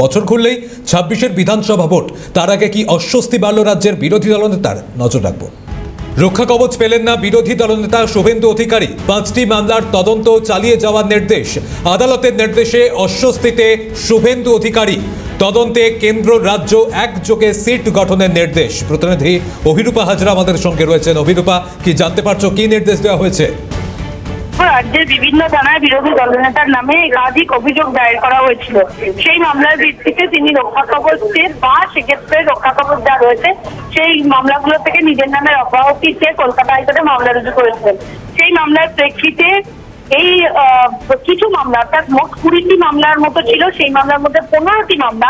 বছর খুললেই ২৬-এর বিধানসভা ভোট, তার আগে কি অস্বস্তি বাড়ল রাজ্যের বিরোধী দলনেতার? নজর রাখবো। রক্ষা কবচ পেলেন না বিরোধী দলনেতা শুভেন্দু অধিকারী। ৫টি মামলার তদন্ত চালিয়ে যাওয়ার নির্দেশ। আদালতের নির্দেশে অস্বস্তিতে শুভেন্দু অধিকারী। তদন্তে কেন্দ্র রাজ্য একযোগে সিট গঠনের নির্দেশ। প্রতিনিধি অভিরূপা হাজরা আমাদের সঙ্গে রয়েছেন। অভিরূপা, কি জানতে পারছো, কি নির্দেশ দেওয়া হয়েছে? রাজ্যের বিভিন্ন থানায় বিরোধী দলনেতার নামে একাধিক অভিযোগ দায়ের করা হয়েছিল। সেই মামলার ভিত্তিতে তিনি রক্ষা কবচের বা সেক্ষেত্রে রক্ষা কবচ যা রয়েছে সেই মামলাগুলো থেকে নিজের নামের অব্যাহতি চেয়ে কলকাতা হাইকোর্টে মামলা রুজু করেছিলেন। সেই মামলার প্রেক্ষিতে এই কিছু মামলা, অর্থাৎ মোট ২০টি মামলার মতো ছিল, সেই মামলার মধ্যে ১৫টি মামলা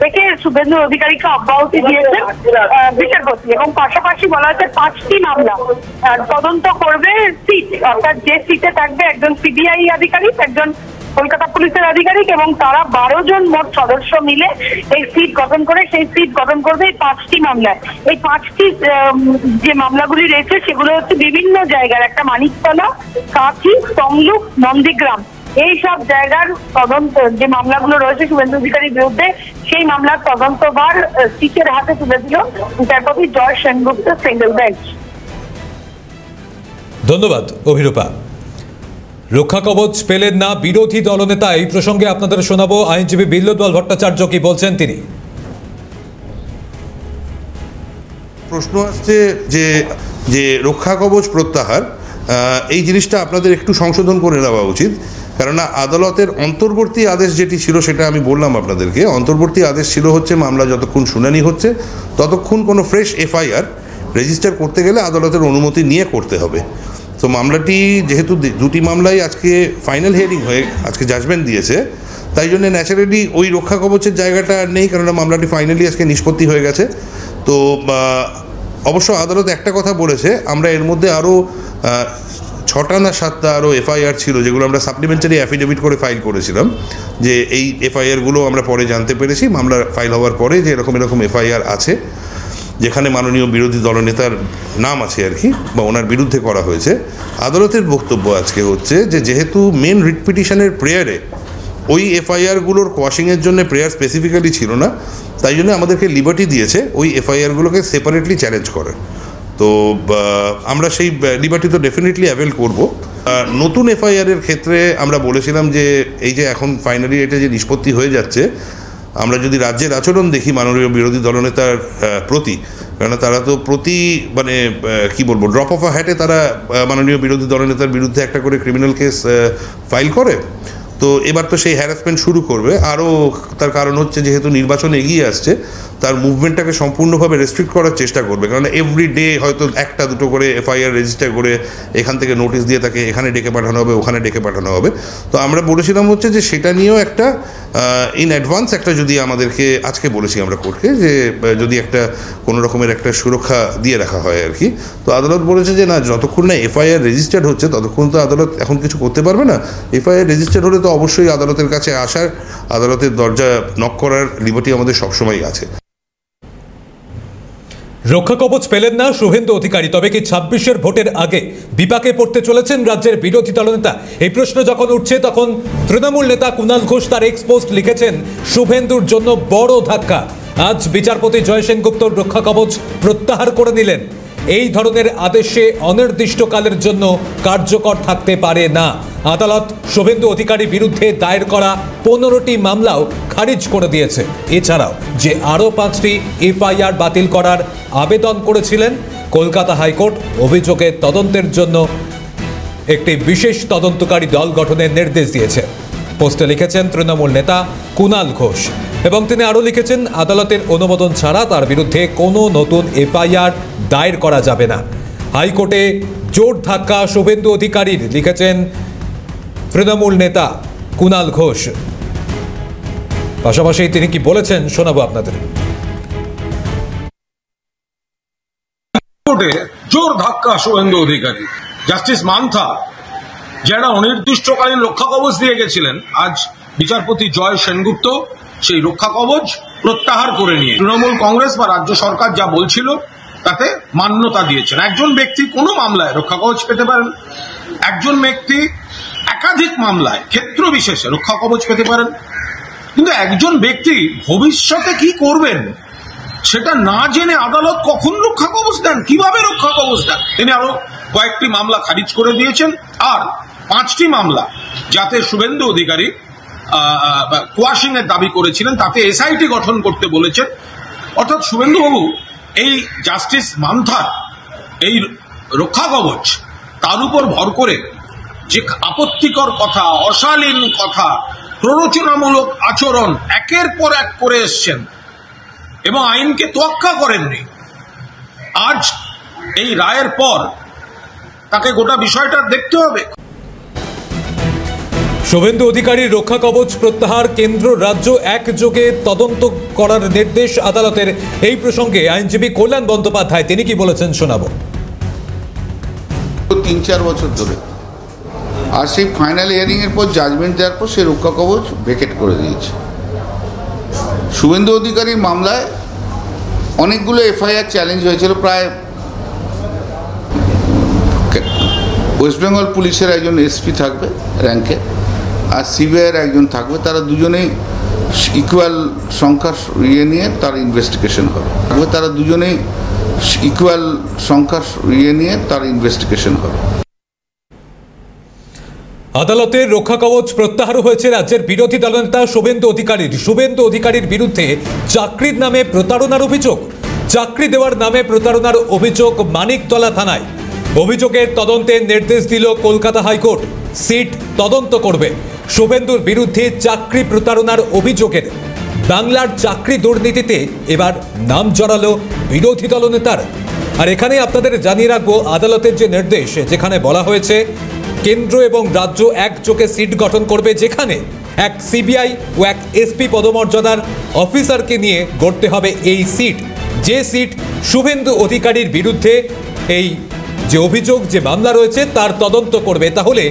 থেকে শুভেন্দু অধিকারীকে অব্যাহতি দিয়েছে বিচারপতি, এবং পাশাপাশি বলা হয়েছে ৫টি মামলা তদন্ত করবে সিট, অর্থাৎ যে সিটে থাকবে একজন সিবিআই আধিকারিক, একজন কলকাতা পুলিশের আধিকারিক, এবং তারা ১২ জন মোট সদস্য মিলে এই সিট গঠন করে সেই সিট গঠন করবে এই 5টি মামলায়। এই 5টি যে মামলাগুলি রয়েছে সেগুলো হচ্ছে বিভিন্ন জায়গার, একটা মানিকতলা, কাঁথি, তমলুক, নন্দীগ্রাম, এই সব জায়গার তদন্ত যে মামলাগুলো রয়েছে শুভেন্দু অধিকারীর বিরুদ্ধে, সেই মামলার তদন্তভার সিটের হাতে তুলে দিল বিচারপতি জয় সেনগুপ্ত সিঙ্গেল বেঞ্চ। ধন্যবাদ অভিরূপা। রক্ষা কবচ পেলেন না বিরোধী দলনেতা, এই প্রসঙ্গে আপনাদের শোনাবো আইনজীবী বিল্লুদ্বল ভট্টাচার্য কি বলছেন তিনি। প্রশ্ন আসছে যে রক্ষা কবচ প্রত্যাহার, এই জিনিসটা আপনাদের একটু সংশোধন করে নেওয়া উচিত, কেননা আদালতের অন্তর্বর্তী আদেশ যেটি ছিল সেটা আমি বললাম আপনাদেরকে। অন্তর্বর্তী আদেশ ছিল হচ্ছে মামলা যতক্ষণ শুনানি হচ্ছে ততক্ষণ কোনো ফ্রেশ এফআইআর রেজিস্টার করতে গেলে আদালতের অনুমতি নিয়ে করতে হবে। তো মামলাটি যেহেতু দুটি মামলাই আজকে ফাইনাল হিয়ারিং হয়ে আজকে জাজমেন্ট দিয়েছে, তাই জন্য ন্যাচারালি ওই রক্ষা কবচের জায়গাটা আর নেই, কেননা মামলাটি ফাইনালি আজকে নিষ্পত্তি হয়ে গেছে। তো অবশ্য আদালত একটা কথা বলেছে, আমরা এর মধ্যে আরও 6টা না 7টা আরও এফআইআর ছিল যেগুলো আমরা সাপ্লিমেন্টারি অ্যাফিডেভিট করে ফাইল করেছিলাম, যে এই এফআইআরগুলো আমরা পরে জানতে পেরেছি মামলা ফাইল হওয়ার পরে যে এরকম এফআইআর আছে যেখানে মাননীয় বিরোধী দলনেতার নাম আছে আর কি, বা ওনার বিরুদ্ধে করা হয়েছে। আদালতের বক্তব্য আজকে হচ্ছে যে যেহেতু মেন রিট পিটিশনের প্রেয়ারে ওই এফআইআরগুলোর কোয়াশিংয়ের জন্য প্রেয়ার স্পেসিফিক্যালি ছিল না, তাই জন্য আমাদেরকে লিবার্টি দিয়েছে ওই এফআইআরগুলোকে সেপারেটলি চ্যালেঞ্জ করে। তো আমরা সেই লিবার্টি তো ডেফিনেটলি অ্যাভেল করব। নতুন এফআইআরের ক্ষেত্রে আমরা বলেছিলাম যে এই যে এখন ফাইনালি এটা যে নিষ্পত্তি হয়ে যাচ্ছে, আমরা যদি রাজ্যের আচরণ দেখি মাননীয় বিরোধী দলনেতার প্রতি, কেননা তারা তো কি বলবো, ড্রপ অফ আ হ্যাটে তারা মাননীয় বিরোধী দলনেতার বিরুদ্ধে একটা করে ক্রিমিনাল কেস ফাইল করে। তো এবার তো সেই হ্যারাসমেন্ট শুরু করবে আরও, তার কারণ হচ্ছে যেহেতু নির্বাচন এগিয়ে আসছে তার মুভমেন্টটাকে সম্পূর্ণভাবে রেস্ট্রিক্ট করার চেষ্টা করবে, কারণ এভরি ডে হয়তো 1টা-2টো করে এফআইআর রেজিস্টার করে এখান থেকে নোটিশ দিয়ে তাকে এখানে ডেকে পাঠানো হবে, ওখানে ডেকে পাঠানো হবে। তো আমরা বলেছিলাম হচ্ছে যে সেটা নিয়েও একটা ইন অ্যাডভান্স একটা যদি আমাদেরকে আজকে বলেছি আমরা কোর্টকে যে যদি একটা কোনো রকমের একটা সুরক্ষা দিয়ে রাখা হয় আর কি। তো আদালত বলেছে যে না, যতক্ষণ না এফআইআর রেজিস্টার্ড হচ্ছে ততক্ষণ তো আদালত এখন কিছু করতে পারবে না। এফআইআর রেজিস্টার্ড হলে তো অবশ্যই আদালতের কাছে আসার, আদালতের দরজা নক করার লিবার্টি আমাদের সবসময় আছে। রক্ষা কবচ পেলেন না শুভেন্দু অধিকারী, তবে কি ২৬-এর ভোটের আগে বিপাকে পড়তে চলেছেন রাজ্যের বিরোধী দলনেতা? এই প্রশ্ন যখন উঠছে তখন তৃণমূল নেতা কুণাল ঘোষ তার এক্সপোস্ট লিখেছেন, শুভেন্দুর জন্য বড় ধাক্কা। আজ বিচারপতি জয় সেনগুপ্তর রক্ষা কবচ প্রত্যাহার করে নিলেন। এই ধরনের আদেশে অনির্দিষ্টকালের জন্য কার্যকর থাকতে পারে না। আদালত শুভেন্দু অধিকারীর বিরুদ্ধে দায়ের করা 15টি মামলাও খারিজ করে দিয়েছে। এছাড়াও যে আরও 5টি এফআইআর বাতিল করার আবেদন করেছিলেন, কলকাতা হাইকোর্ট অভিযোগের তদন্তের জন্য একটি বিশেষ তদন্তকারী দল গঠনের নির্দেশ দিয়েছে। পোস্টে লিখেছেন তৃণমূল নেতা কুণাল ঘোষ, এবং তিনি আরও লিখেছেন আদালতের অনুমোদন ছাড়া তার বিরুদ্ধে কোনো নতুন এফআইআর দায়ের করা যাবে না। হাইকোর্টে জোর ধাক্কা শুভেন্দু অধিকারীর, লিখেছেন তৃণমূল নেতা কুণাল ঘোষ। পাশাপাশি তিনি কি বলেছেন শোনাবো আপনাদের। জোর ধাক্কা শুভেন্দু অধিকারী। জাস্টিস মান্থা যারা অনির্দিষ্টকালীন রক্ষা কবচ দিয়ে গেছিলেন, আজ বিচারপতি জয় সেনগুপ্ত সেই রক্ষা কবচ প্রত্যাহার করে নিয়ে তৃণমূল কংগ্রেস বা রাজ্য সরকার যা বলছিল তাতে মান্যতা দিয়েছেন। একজন ব্যক্তি কোনো মামলায় রক্ষা কবচ পেতে পারেন, একজন ব্যক্তি একাধিক মামলায় ক্ষেত্র বিশেষে রক্ষা কবচ পেতে পারেন। কিন্তু একজন ব্যক্তি ভবিষ্যতে কি করবেন সেটা না জেনে আদালত কখন রক্ষা কবচ দেন, কিভাবে রক্ষা কবচ দেন? তিনি আরো কয়েকটি মামলা খারিজ করে দিয়েছেন, আর 5টি মামলা যাতে শুভেন্দু অধিকারী কোয়াশিং এর দাবি করেছিলেন তাতে এসআইটি গঠন করতে বলেছেন। অর্থাৎ শুভেন্দুবাবু এই জাস্টিস মান্থার এই রক্ষা কবচ তার উপর ভর করে যে আপত্তিকর কথা, অশালীন কথা, প্ররোচনামূলক আচরণ একের পর এক করে এসছেন এবং আইনকে তোয়াক্কা করেননি। আজ এই রায়ের পর তাকে গোটা বিষয়টা দেখতে হবে। শুভেন্দু অধিকারীর রক্ষা কবচ প্রত্যাহার, কেন্দ্র রাজ্য একযোগে তদন্ত করার নির্দেশ আদালতের। এই প্রসঙ্গে আইনজীবী কল্যাণ বন্দ্যোপাধ্যায় তিনি কি বলেছেন শোনাবো। 3-4 বছর ধরে, আর সেই ফাইনাল হিয়ারিং এর পর জাজমেন্ট দেওয়ার পর সে রক্ষা কবচ ভেকেট করে দিয়েছে। শুভেন্দু অধিকারীর মামলায় অনেকগুলো এফআইআর চ্যালেঞ্জ হয়েছিল। প্রায় ওয়েস্ট বেঙ্গল পুলিশের একজন এসপি থাকবে র্যাঙ্কে, আর সিবিআইয়ের একজন থাকবে, তারা দুজনেই ইকুয়াল সংখ্যার নিয়ে তার ইনভেস্টিগেশন হবে। তারা দুজনেই ইকুয়াল সংখ্যার নিয়ে তার ইনভেস্টিগেশন হবে। আদালতের রক্ষা কবচ প্রত্যাহার হয়েছে রাজ্যের বিরোধী দলনেতা শুভেন্দু অধিকারীর। শুভেন্দু অধিকারীর বিরুদ্ধে চাকরির নামে প্রতারণার অভিযোগ, চাকরি দেওয়ার নামে প্রতারণার অভিযোগ মানিকতলা থানায়। অভিযোগের তদন্তের নির্দেশ দিল কলকাতা হাইকোর্ট। সিট তদন্ত করবে। শুভেন্দুর বিরুদ্ধে চাকরি প্রতারণার অভিযোগের বাংলার চাকরি দুর্নীতিতে এবার নাম জড়ালো বিরোধী দলনেতার। আর এখানে আপনাদের জানিয়ে রাখবো আদালতের যে নির্দেশ, যেখানে বলা হয়েছে কেন্দ্র এবং রাজ্য একযোগে সিট গঠন করবে, যেখানে এক সিবিআই ও এক এসপি পদমর্যাদার অফিসারকে নিয়ে গড়তে হবে এই সিট। যে সিট শুভেন্দু অধিকারীর বিরুদ্ধে এই যে অভিযোগ, যে মামলা রয়েছে তার তদন্ত করবে। তাহলে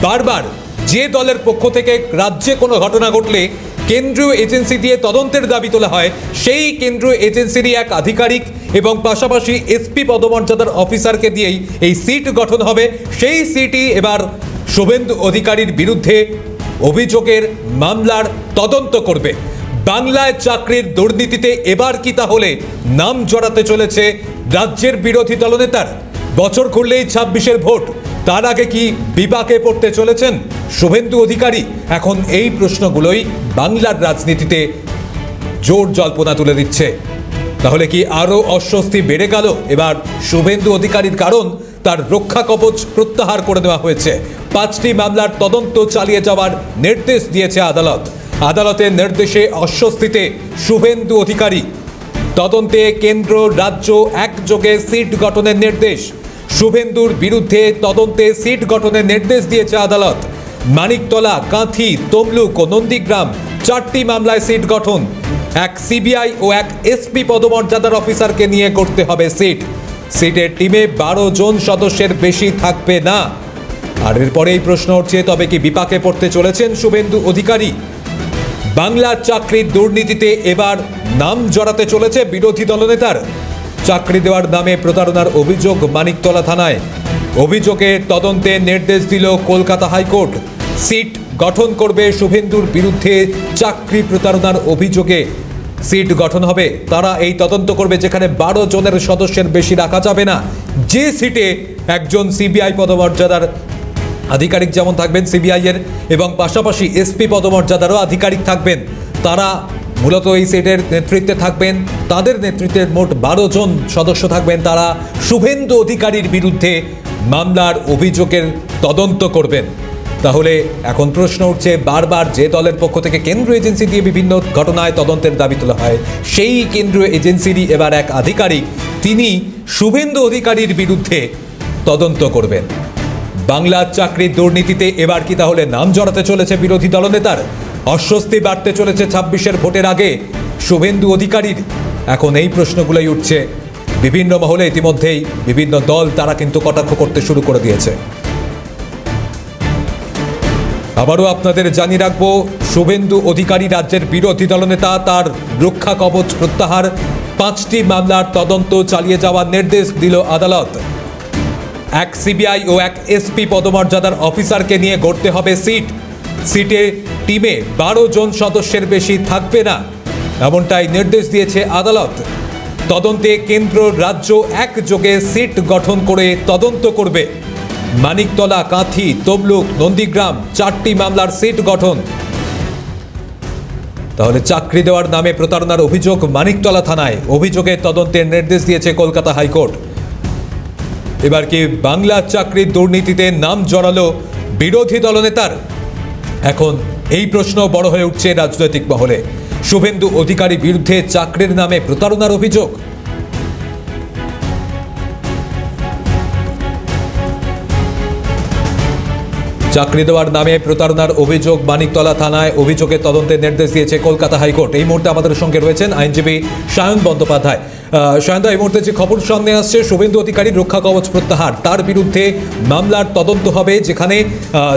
বারবার যে দলের পক্ষ থেকে রাজ্যে কোনো ঘটনা ঘটলে কেন্দ্রীয় এজেন্সি দিয়ে তদন্তের দাবি তোলা হয়, সেই কেন্দ্রীয় এজেন্সিরই এক আধিকারিক এবং পাশাপাশি এসপি পদমর্যাদার অফিসারকে দিয়েই এই সিট গঠন হবে। সেই সিটই এবার শুভেন্দু অধিকারীর বিরুদ্ধে অভিযোগের মামলার তদন্ত করবে। বাংলায় চাকরির দুর্নীতিতে এবার কি তাহলে নাম জড়াতে চলেছে রাজ্যের বিরোধী দলনেতার? বছর খুললেই 26-এর ভোট, তার আগে কি বিপাকে পড়তে চলেছেন শুভেন্দু অধিকারী? এখন এই প্রশ্নগুলোই বাংলার রাজনীতিতে জোর জল্পনা তুলে দিচ্ছে। তাহলে কি আরও অস্বস্তি বেড়ে গেল এবার শুভেন্দু অধিকারীর? কারণ তার রক্ষা কবচ প্রত্যাহার করে দেওয়া হয়েছে। 5টি মামলার তদন্ত চালিয়ে যাওয়ার নির্দেশ দিয়েছে আদালত। আদালতের নির্দেশে অস্বস্তিতে শুভেন্দু অধিকারী। তদন্তে কেন্দ্র রাজ্য একযোগে সিট গঠনের নির্দেশ। শুভেন্দুর বিরুদ্ধে তদন্তে সিট গঠনের নির্দেশ দিয়েছে আদালত। মানিকতলা, কাঁথি, তমলুক ও নন্দীগ্রাম 4টি মামলায় সিট গঠন। এক সিবিআই ও এক এসপি পদমর্যাদার অফিসারকে নিয়ে করতে হবে সিট। সিটের টিমে 12 জন সদস্যের বেশি থাকবে না। আর এরপরেই প্রশ্ন উঠছে, তবে কি বিপাকে পড়তে চলেছেন শুভেন্দু অধিকারী? বাংলার চাকরির দুর্নীতিতে এবার নাম জড়াতে চলেছে বিরোধী দলনেতার। চাকরি দেওয়ার নামে প্রতারণার অভিযোগ মানিকতলা থানায়। অভিযোগের তদন্তের নির্দেশ দিল কলকাতা হাইকোর্ট। সিট গঠন করবে শুভেন্দুর বিরুদ্ধে চাকরি প্রতারণার অভিযোগে। সিট গঠন হবে, তারা এই তদন্ত করবে, যেখানে 12 জনের সদস্যের বেশি রাখা যাবে না। যে সিটে একজন সিবিআই পদমর্যাদার আধিকারিক যেমন থাকবেন সিবিআইয়ের, এবং পাশাপাশি এসপি পদমর্যাদারও আধিকারিক থাকবেন, তারা মূলত এই সিটের নেতৃত্বে থাকবেন। তাদের নেতৃত্বে মোট 12 জন সদস্য থাকবেন। তারা শুভেন্দু অধিকারীর বিরুদ্ধে মামলার অভিযোগের তদন্ত করবেন। তাহলে এখন প্রশ্ন উঠছে, বারবার যে দলের পক্ষ থেকে কেন্দ্রীয় এজেন্সি দিয়ে বিভিন্ন ঘটনায় তদন্তের দাবি তোলা হয়, সেই কেন্দ্রীয় এজেন্সিরই এবার এক আধিকারিক, তিনি শুভেন্দু অধিকারীর বিরুদ্ধে তদন্ত করবেন। বাংলার চাকরির দুর্নীতিতে এবার কি তাহলে নাম জড়াতে চলেছে বিরোধী দলনেতার? অস্বস্তি বাড়তে চলেছে 26-এর ভোটের আগে শুভেন্দু অধিকারীর? এখন এই প্রশ্নগুলোই উঠছে বিভিন্ন মহলে। ইতিমধ্যেই বিভিন্ন দল তারা কিন্তু কটাক্ষ করতে শুরু করে দিয়েছে। আবারও আপনাদের জানিয়ে রাখবো, শুভেন্দু অধিকারী রাজ্যের বিরোধী দলনেতা। তার রক্ষা কবচ প্রত্যাহার, 5টি মামলার তদন্ত চালিয়ে যাওয়ার নির্দেশ দিল আদালত। এক সিবিআই ও এক এসপি পদমর্যাদার অফিসারকে নিয়ে গড়তে হবে সিট। সিটে টিমে 12 জন সদস্যের বেশি থাকবে না, এমনটাই নির্দেশ দিয়েছে আদালত। তদন্তে কেন্দ্র রাজ্য একযোগে সিট গঠন করে তদন্ত করবে। মানিকতলা, কাঁথি, তমলুক, নন্দীগ্রাম 4টি মামলার সিট গঠন। তাহলে চাকরি দেওয়ার নামে প্রতারণার অভিযোগ মানিকতলা থানায়, অভিযোগের তদন্তের নির্দেশ দিয়েছে কলকাতা হাইকোর্ট। এবার কি বাংলা চাকরির দুর্নীতিতে নাম জড়ালো বিরোধী দলনেতার? এখন এই প্রশ্ন বড় হয়ে উঠছে রাজনৈতিক মহলে। শুভেন্দু অধিকারী বিরুদ্ধে চাকরির নামে প্রতারণার অভিযোগ। চাকরি দেওয়ার নামে প্রতারণার অভিযোগ মানিকতলা থানায়, অভিযোগের তদন্তের নির্দেশ দিয়েছে কলকাতা হাইকোর্ট। এই মুহূর্তে আমাদের সঙ্গে রয়েছেন আইনজীবী সায়ন বন্দ্যোপাধ্যায়। সায়নদা, এই মুহূর্তে যে খবর সামনে আসছে, শুভেন্দু অধিকারীর রক্ষা কবচ প্রত্যাহার, তার বিরুদ্ধে মামলার তদন্ত হবে, যেখানে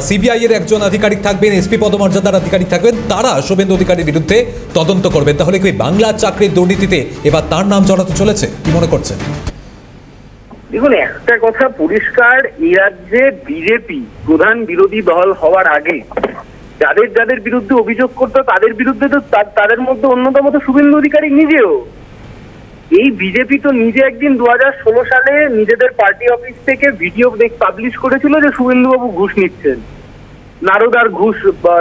সিবিআই এর একজন আধিকারিক থাকবেন, এসপি পদমর্যাদার আধিকারিক থাকবেন, তারা শুভেন্দু অধিকারীর বিরুদ্ধে তদন্ত করবেন। তাহলে কি বাংলা চাকরির দুর্নীতিতে এবার তার নাম জড়াতে চলেছে, কি মনে করছেন? দেখুন, একটা কথা পরিষ্কার, এই রাজ্যে বিজেপি প্রধান বিরোধী দল হওয়ার আগে যাদের যাদের বিরুদ্ধে অভিযোগ করতো তাদের বিরুদ্ধে তো তাদের মধ্যে অন্যতম তো শুভেন্দু অধিকারী নিজেও। এই বিজেপি তো নিজে একদিন 2016 সালে নিজেদের পার্টি অফিস থেকে ভিডিও পাবলিশ করেছিল যে শুভেন্দুবাবু ঘুষ নিচ্ছেন, নারদার ঘুষ,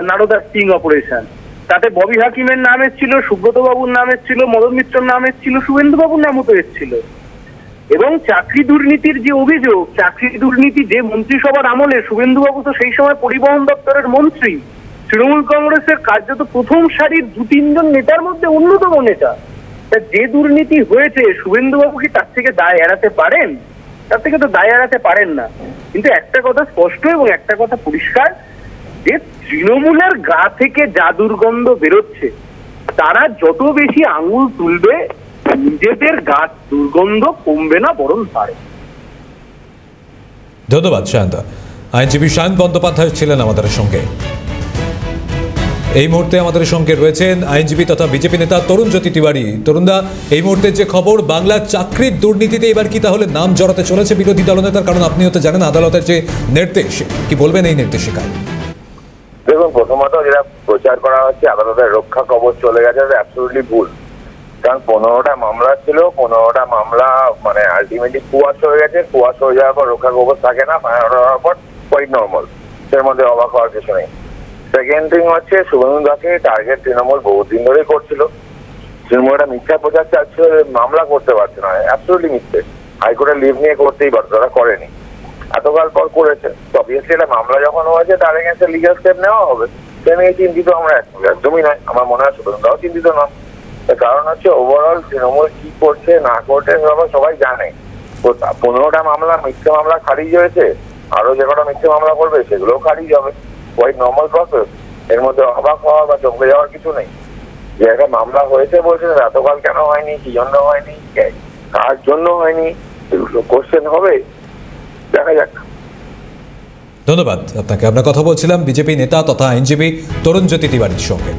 নারদার স্টিং অপারেশন। তাতে ববি হাকিমের নাম এসেছিল, সুব্রত বাবুর নাম এসেছিল, মদন মিত্রর নাম এসেছিল, শুভেন্দুবাবুর নামও তো এসেছিল। এবং চাকরি দুর্নীতির যে অভিযোগ, চাকরি দুর্নীতি যে মন্ত্রিসভার আমলে, শুভেন্দুবাবু তো সেই সময় পরিবহন দপ্তরের মন্ত্রী, তৃণমূল কংগ্রেসের কার্যত প্রথম সারির 2-3 জন নেতার মধ্যে অন্যতম নেতা। যে দুর্নীতি হয়েছে, শুভেন্দুবাবু কি তার থেকে দায় এড়াতে পারেন? তার থেকে তো দায় এড়াতে পারেন না। কিন্তু একটা কথা স্পষ্ট এবং একটা কথা পরিষ্কার, যে তৃণমূলের গা থেকে যা দুর্গন্ধ বেরোচ্ছে, তারা যত বেশি আঙুল তুলবে নিজেদের গাছ দুর্গন্ধ কমবে না, বরং বাড়ে। ধন্যবাদ সায়নদা। আইনজীবী সায়ন বন্দ্যোপাধ্যায় ছিলেন আমাদের সঙ্গে। এই মুহূর্তে আমাদের সঙ্গে রয়েছেন আইনজীবী তথা বিজেপি নেতা তরুণজ্যোতি তিওয়ারি। তরুণদা, এই মুহূর্তে যে খবর, বাংলার চাকরির দুর্নীতিতে এবার কি তাহলে নাম জড়াতে চলেছে বিরোধী দলনেতার? কারণ আপনিও তো জানেন আদালতের যে নির্দেশ, কি বলবেন এই নির্দেশিকায়? দেখুন, প্রথমত যেটা প্রচার করা হচ্ছে আদালতের রক্ষা কবচ চলে গেছে, অ্যাবসলিউটলি ভুল। কারণ 15টা মামলা ছিল, 15টা মামলা মানে আলটিমেটলি কুয়াশ হয়ে গেছে। কুয়াশ হয়ে যাওয়ার পর রক্ষা কবচ থাকে না, ফাইনাল হওয়ার পর কোয়াইট নর্মাল, এর মধ্যে অবাক হওয়ার কিছু নেই। সেকেন্ড থিং হচ্ছে, শুভেন্দু দাকে টার্গেট তৃণমূল বহুদিন ধরেই করছিল। তৃণমূল একটা মিথ্যা প্রচার চাচ্ছিল, মামলা করতে পারছে না, অ্যাবসলিউটলি মিথ্যে। হাইকোর্টের লিভ নিয়ে করতেই পারতো, তারা করেনি, এতকাল পর করেছে। অবভিয়াসলি একটা মামলা যখন হয়েছে তার এগেন্সে লিগাল স্টেপ নেওয়া হবে। সে নিয়ে চিন্তিত আমরা একদমই নয়, আমার মনে হয় শুভেন্দু দাও চিন্তিত নয়। কারণ হচ্ছে ওভারঅল তৃণমূল কি করছে না করছে সবাই জানে। 15টা মামলা মিথ্যে মামলা খারিজ হয়েছে, আরো যে কটা মিথ্যে মামলা করবে সেগুলোও খারিজ হবে, কোয়াইট নর্মাল প্রসেস। এর মধ্যে অবাক হওয়ার বা চমকে যাওয়ার কিছু নেই। যে একটা মামলা হয়েছে বলছে এতকাল কেন হয়নি, কি জন্য হয়নি, কার জন্য হয়নি, এগুলো কোশ্চেন হবে, দেখা যাক। ধন্যবাদ আপনাকে। আমরা কথা বলছিলাম বিজেপি নেতা তথা আইনজীবী তরুণজ্যোতি তিওয়ারির সঙ্গে।